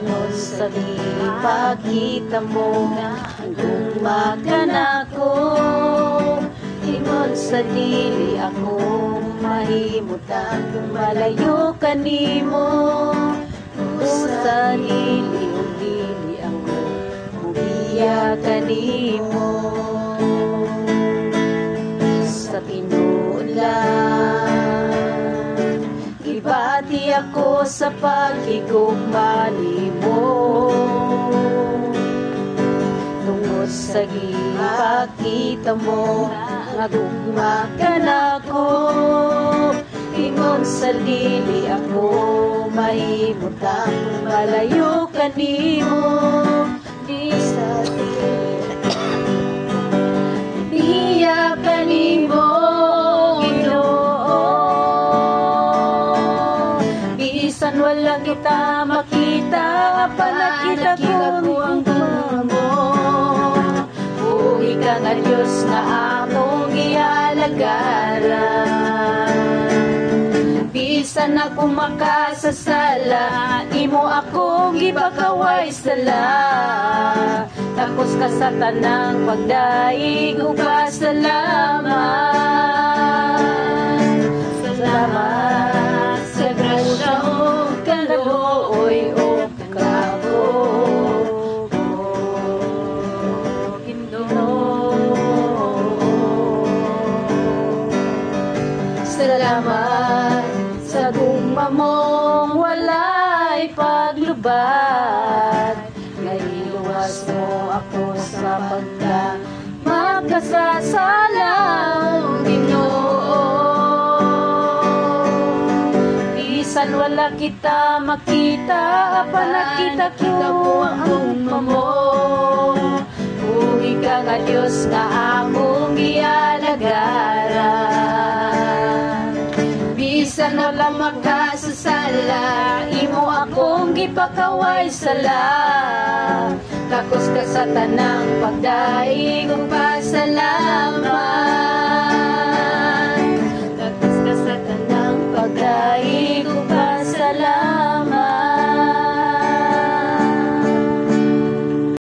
Tungod sa ipakita mo gumakan ako, ingon sa dili ako mahimutan kung malayo kanimo. Sa dili o dili ako mubiya kanimo. Sa tinuod lang ibati ako sa paghigugma nimo. Tungod sa ipakita mo nga gugma ka nako, ingon sa dili ako mahimutang malayo kanimo. Di sa dili biya kanimo, Ginoo. Bisan wala kita makita, panakita ko ang mo. Uwi ka nga Diyos nga among ialagaran. Bisan ako makasasala, imo akong gibakaway sala. Takos ka sa tanang pagdaig o pasalamat. Salamat sa grasya o kalooy o kako. Salamat sa gugma mong walay paglubad. Ngailuwas mo ako sa pagka makasasalang, Ginoo. Bisan wala kita makita, panakita ko ang gugma mo. Uwi ka nga Diyos nga among ialagaran. Bisan wala makasasala, imo akong gipakaway sala. Takos ka sa tanang pagdaig o pasalamat.